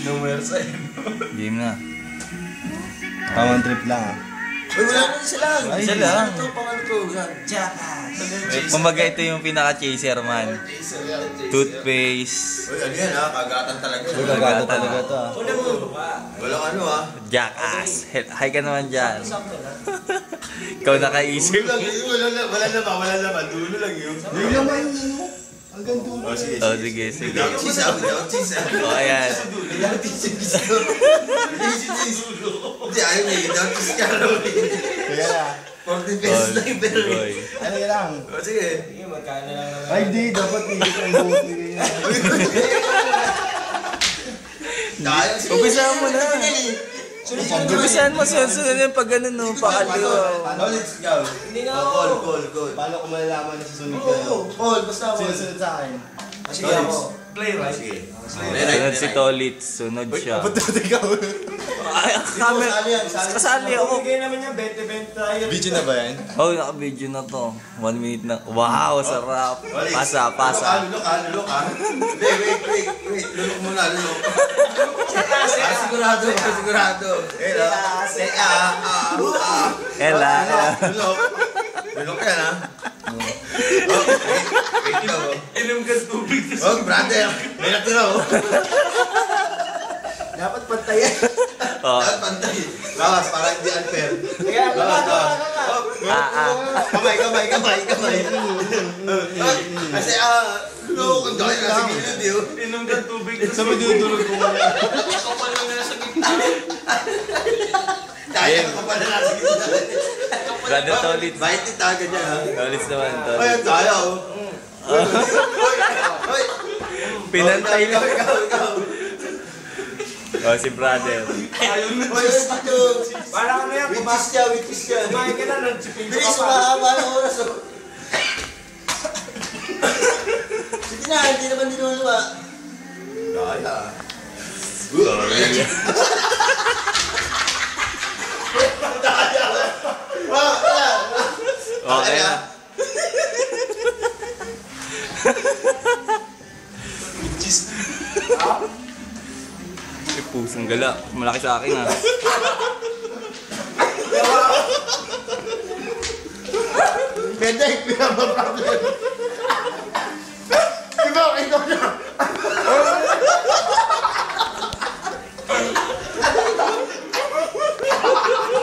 Nowhere sa'yo. Game na. Tamang trip lang ah. Uy, wala na isa lang. Isa lang. Ito, pang ano to? Jackass. Kumbaga ito yung pinaka-chaser man. Toothpaste. Uy, ano yan ha? Kagatan talaga. Uy, kagato talaga ito ah. Walang ano ha? Jackass. Hi ka naman dyan. Ikaw nakaisip. Wala naman. Dulo lang yun. Hindi naman yun. Hanggang dulo. Oh, sige. Oh, sige, sige. Without cheese ha? Without cheese ha? Oh, ayan. Without cheese. Hindi, ayaw mo. Without cheese ka raw. Kaya na. 40 pesos lang pero. Boy. Ano yan lang? Oh, sige. Ay di, dapat hindi ka buhok ni ganyan. Umpisahan mo na. Umpisahan mo, sunod yung pag ganun, no? Pakaliwa. Oh, let's go. Hindi nga ako. Call. Paano ko malalaman na susunod ka? Call, basta ako. Susunod sa akin. Sige ako. Play right. Sige. Sunod si Tolit, sunod siya. Ba't dapat ikaw? Ay, kasali ako. Bigay naman niya 20-20 tayo. Video na ba yan? Oh, naka-video na to. 1 minute na. Wow, sarap. Pasa. Lulok ka. Wait. Lulok muna, lulok. Sigurado. Ela. Lulok yan ha. Wait ka mo. Inom ka tubig. Oh, brother. May natira oh. Dapat pantayan. Dapat pantay. Bawas, para hindi unfair. Bawas. Kamay. Kasi lulok ang dahil nasa gilid yun. Inom ka tubig. Sabi dudulog ko nga. Kapal lang na nasa gitna. Dahil kapal na nasa gitna. Brother Tolit. Bait ni Taga niya ha. Tolit naman, Ay, Tolit. ang tayo. Hoy. Pinantay lang. Ikaw. Oh, si brother. Ayun na. Hoy, ito. Parang ano yan, Witches ka. kumain ka na, nagsipin ka Bilis, pa. mahaba ng oras. Sige na, hindi naman dinulunga. Daya. Okay na. Ay, pusong gala. Malaki sa akin ah. Pwede, pinama problem.